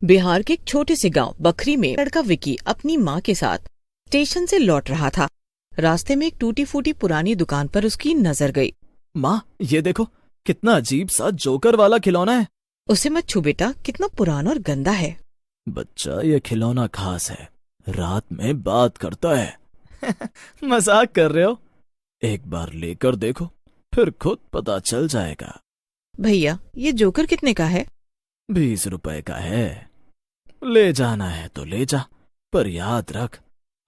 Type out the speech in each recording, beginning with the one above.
बिहार के एक छोटे से गांव बखरी में लड़का विकी अपनी माँ के साथ स्टेशन से लौट रहा था। रास्ते में एक टूटी फूटी पुरानी दुकान पर उसकी नजर गई। माँ, ये देखो, कितना अजीब सा जोकर वाला खिलौना है। उसे मत छू बेटा, कितना पुराना और गंदा है। बच्चा, ये खिलौना खास है, रात में बात करता है। मजाक कर रहे हो? एक बार लेकर देखो, फिर खुद पता चल जाएगा। भैया, ये जोकर कितने का है? 20 रुपए का है। ले जाना है तो ले जा, पर याद रख,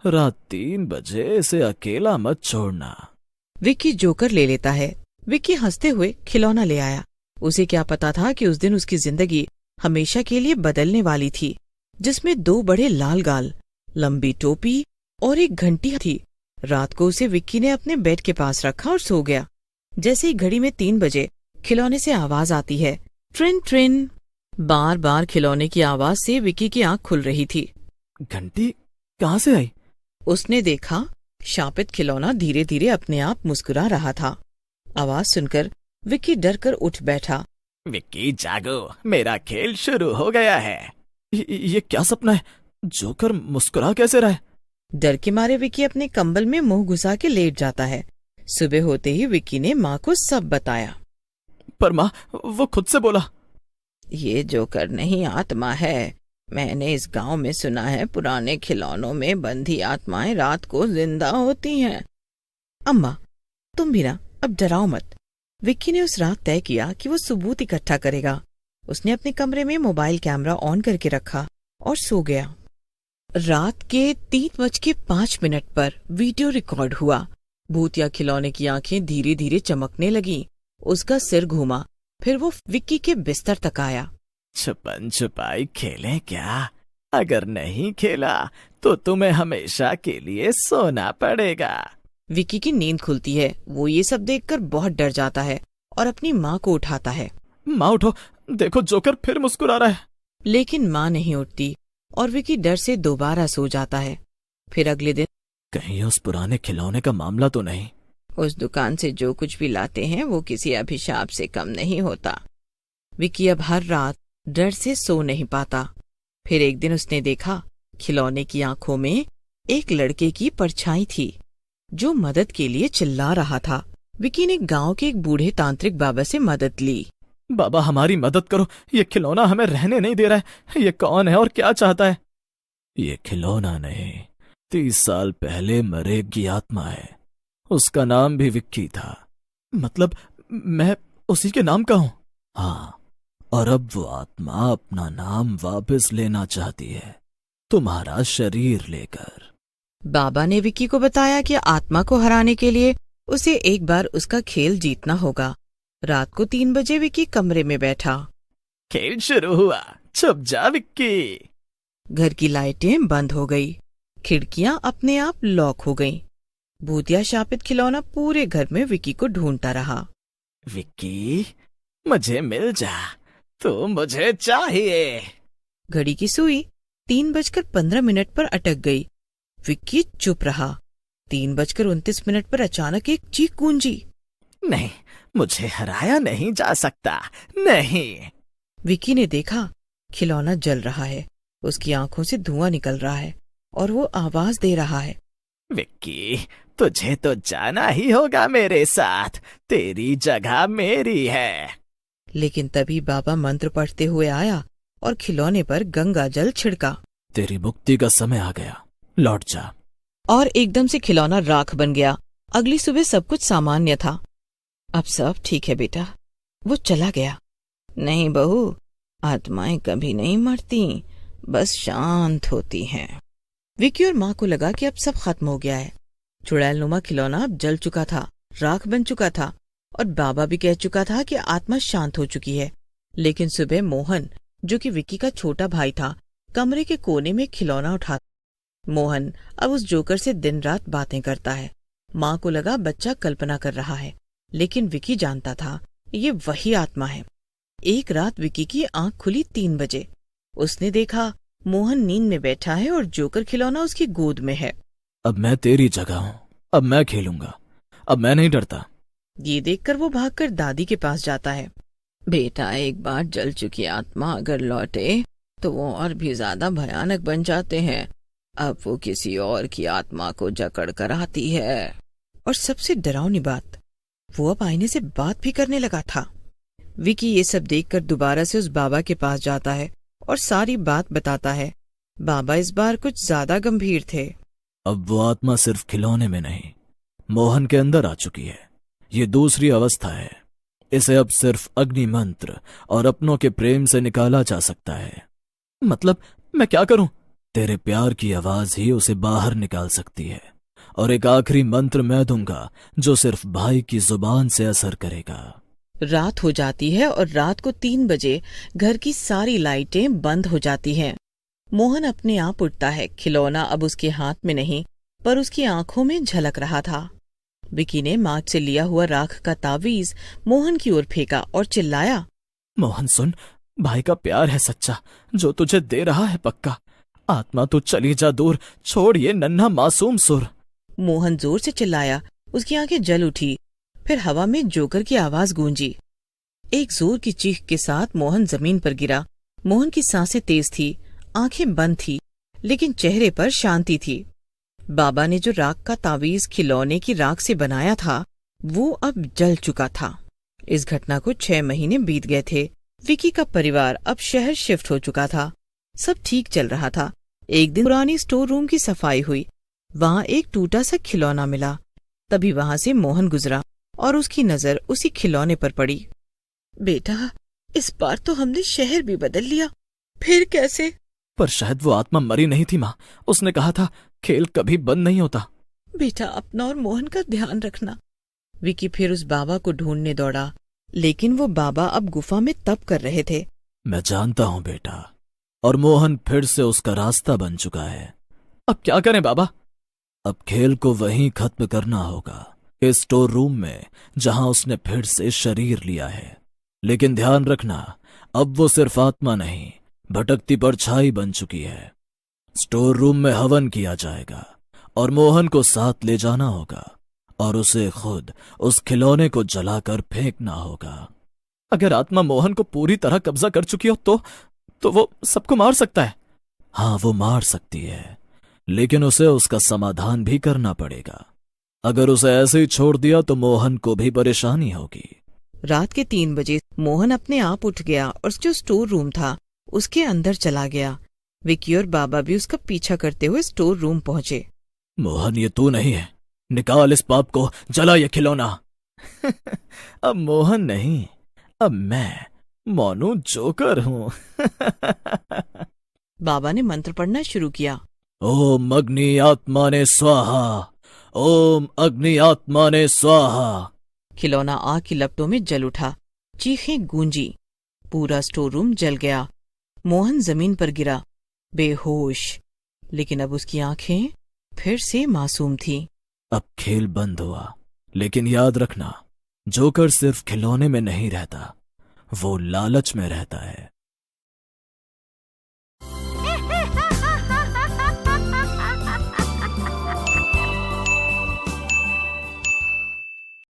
रात 3 बजे इसे अकेला मत छोड़ना। विक्की जोकर ले लेता है। विक्की हंसते हुए खिलौना ले आया। उसे क्या पता था कि उस दिन उसकी जिंदगी हमेशा के लिए बदलने वाली थी, जिसमें 2 बड़े लाल गाल, लंबी टोपी और एक घंटी थी। रात को उसे विक्की ने अपने बेड के पास रखा और सो गया। जैसे ही घड़ी में 3 बजे खिलौने से आवाज आती है, ट्रिन ट्रिन। बार बार खिलौने की आवाज से विक्की की आंख खुल रही थी। घंटी कहाँ से आई? उसने देखा, शापित खिलौना धीरे धीरे अपने आप मुस्कुरा रहा था। आवाज सुनकर विक्की डर कर उठ बैठा। विक्की जागो, मेरा खेल शुरू हो गया है। ये क्या सपना है? जोकर मुस्कुरा कैसे रहा है? डर के मारे विक्की अपने कंबल में मुंह घुसा के लेट जाता है। सुबह होते ही विक्की ने माँ को सब बताया। पर माँ, वो खुद से बोला, ये जोकर नहीं, आत्मा है। मैंने इस गांव में सुना है पुराने खिलौनों में बंधी आत्माएं रात को जिंदा होती हैं। अम्मा, तुम भी ना, अब डराओ मत। विक्की ने उस रात तय किया कि वो सबूत इकट्ठा करेगा। उसने अपने कमरे में मोबाइल कैमरा ऑन करके रखा और सो गया। रात के 3:05 पर वीडियो रिकॉर्ड हुआ। भूतिया खिलौने की आंखें धीरे धीरे चमकने लगीं। उसका सिर घूमा, फिर वो विक्की के बिस्तर तक आया। छुपन छुपाई खेलें क्या? अगर नहीं खेला तो तुम्हें हमेशा के लिए सोना पड़ेगा। विक्की की नींद खुलती है। वो ये सब देखकर बहुत डर जाता है और अपनी माँ को उठाता है। माँ उठो, देखो जोकर फिर मुस्कुरा रहा है। लेकिन माँ नहीं उठती और विक्की डर से दोबारा सो जाता है। फिर अगले दिन, कहीं उस पुराने खिलौने का मामला तो नहीं? उस दुकान से जो कुछ भी लाते हैं वो किसी अभिशाप से कम नहीं होता। विक्की अब हर रात डर से सो नहीं पाता। फिर एक दिन उसने देखा, खिलौने की आंखों में एक लड़के की परछाई थी जो मदद के लिए चिल्ला रहा था। विक्की ने गांव के एक बूढ़े तांत्रिक बाबा से मदद ली। बाबा, हमारी मदद करो, ये खिलौना हमें रहने नहीं दे रहा है। ये कौन है और क्या चाहता है? ये खिलौना नहीं, 30 साल पहले मरे की आत्मा है। उसका नाम भी विक्की था। मतलब मैं उसी के नाम का हूँ? हाँ, और अब वो आत्मा अपना नाम वापस लेना चाहती है, तुम्हारा शरीर लेकर। बाबा ने विक्की को बताया कि आत्मा को हराने के लिए उसे एक बार उसका खेल जीतना होगा। रात को 3 बजे विक्की कमरे में बैठा। खेल शुरू हुआ, छुप जा विक्की। घर की लाइटें बंद हो गई, खिड़कियां अपने आप लॉक हो गईं। भूतिया शापित खिलौना पूरे घर में विक्की को ढूंढता रहा। विक्की, मुझे मिल जा, तू मुझे चाहिए। घड़ी की सुई 3:15 पर अटक गई। विक्की चुप रहा। 3:29 पर अचानक एक चीख गूंजी। नहीं, मुझे हराया नहीं जा सकता, नहीं। विक्की ने देखा, खिलौना जल रहा है। उसकी आंखों से धुआं निकल रहा है और वो आवाज दे रहा है, विक्की, तुझे तो जाना ही होगा मेरे साथ, तेरी जगह मेरी है। लेकिन तभी बाबा मंत्र पढ़ते हुए आया और खिलौने पर गंगा जल छिड़का। तेरी मुक्ति का समय आ गया, लौट जा। और एकदम से खिलौना राख बन गया। अगली सुबह सब कुछ सामान्य था। अब सब ठीक है बेटा, वो चला गया। नहीं बहू, आत्माएं कभी नहीं मरती, बस शांत होती हैं। विक्की और माँ को लगा कि अब सब खत्म हो गया है। चुड़ैल नुमा खिलौना अब जल चुका था, राख बन चुका था और बाबा भी कह चुका था कि आत्मा शांत हो चुकी है। लेकिन सुबह मोहन, जो कि विक्की का छोटा भाई था, कमरे के कोने में खिलौना उठा। मोहन अब उस जोकर से दिन रात बातें करता है। माँ को लगा बच्चा कल्पना कर रहा है, लेकिन विक्की जानता था ये वही आत्मा है। एक रात विक्की की आंख खुली 3 बजे। उसने देखा, मोहन नींद में बैठा है और जोकर खिलौना उसकी गोद में है। अब मैं तेरी जगह हूँ, अब मैं खेलूंगा, अब मैं नहीं डरता। ये देखकर वो भागकर दादी के पास जाता है। बेटा, एक बार जल चुकी आत्मा अगर लौटे तो वो और भी ज्यादा भयानक बन जाते हैं। अब वो किसी और की आत्मा को जकड़ कर आती है। और सबसे डरावनी बात, वो अब आईने से बात भी करने लगा था। विकी ये सब देखकर दोबारा से उस बाबा के पास जाता है और सारी बात बताता है। बाबा इस बार कुछ ज्यादा गंभीर थे। अब वो आत्मा सिर्फ खिलौने में नहीं, मोहन के अंदर आ चुकी है। ये दूसरी अवस्था है। इसे अब सिर्फ अग्नि मंत्र और अपनों के प्रेम से निकाला जा सकता है। मतलब मैं क्या करूं? तेरे प्यार की आवाज ही उसे बाहर निकाल सकती है। और एक आखिरी मंत्र मैं दूंगा जो सिर्फ भाई की जुबान से असर करेगा। रात हो जाती है और रात को 3 बजे घर की सारी लाइटें बंद हो जाती हैं। मोहन अपने आप उठता है। खिलौना अब उसके हाथ में नहीं, पर उसकी आंखों में झलक रहा था। विकी ने मार्ग से लिया हुआ राख का तावीज मोहन की ओर फेंका और चिल्लाया, मोहन सुन, भाई का प्यार है सच्चा, जो तुझे दे रहा है पक्का। आत्मा तू चली जा दूर, छोड़ ये नन्हा मासूम सुर। मोहन जोर से चिल्लाया। उसकी आंखें जल उठी। फिर हवा में जोकर की आवाज गूंजी। एक जोर की चीख के साथ मोहन जमीन पर गिरा। मोहन की सांसें तेज थी, आंखें बंद थी, लेकिन चेहरे पर शांति थी। बाबा ने जो राख का तावीज खिलौने की राख से बनाया था, वो अब जल चुका था। इस घटना को 6 महीने बीत गए थे। विकी का परिवार अब शहर शिफ्ट हो चुका था। सब ठीक चल रहा था। एक दिन पुरानी स्टोर रूम की सफाई हुई। वहां एक टूटा सा खिलौना मिला। तभी वहां से मोहन गुजरा और उसकी नजर उसी खिलौने पर पड़ी। बेटा, इस बार तो हमने शहर भी बदल लिया। फिर कैसे? पर शायद वो आत्मा मरी नहीं थी माँ। उसने कहा था खेल कभी बंद नहीं होता। बेटा, अपना और मोहन का ध्यान रखना। विकी फिर उस बाबा को ढूंढने दौड़ा, लेकिन वो बाबा अब गुफा में तप कर रहे थे। मैं जानता हूँ बेटा, और मोहन फिर से उसका रास्ता बन चुका है। अब क्या करें बाबा? अब खेल को वहीं खत्म करना होगा, इस स्टोर रूम में जहां उसने फिर से शरीर लिया है। लेकिन ध्यान रखना, अब वो सिर्फ आत्मा नहीं, भटकती परछाई बन चुकी है। स्टोर रूम में हवन किया जाएगा और मोहन को साथ ले जाना होगा और उसे खुद उस खिलौने को जलाकर फेंकना होगा। अगर आत्मा मोहन को पूरी तरह कब्जा कर चुकी हो तो वो सबको मार सकता है। हाँ, वो मार सकती है, लेकिन उसे उसका समाधान भी करना पड़ेगा। अगर उसे ऐसे ही छोड़ दिया तो मोहन को भी परेशानी होगी। रात के 3 बजे मोहन अपने आप उठ गया और जो स्टोर रूम था उसके अंदर चला गया। विकी और बाबा भी उसका पीछा करते हुए स्टोर रूम पहुंचे। मोहन, ये तू नहीं है, निकाल इस पाप को, जला ये खिलौना। अब मोहन नहीं, अब मैं मोनू जोकर हूं। बाबा ने मंत्र पढ़ना शुरू किया। ओम अग्नि आत्मा ने स्वाहा, ओम अग्नि आत्मा ने स्वाहा। खिलौना आग की लपटों में जल उठा। चीखें गूंजी। पूरा स्टोर रूम जल गया। मोहन जमीन पर गिरा, बेहोश, लेकिन अब उसकी आंखें फिर से मासूम थीं। अब खेल बंद हुआ, लेकिन याद रखना, जोकर सिर्फ खिलौने में नहीं रहता, वो लालच में रहता है।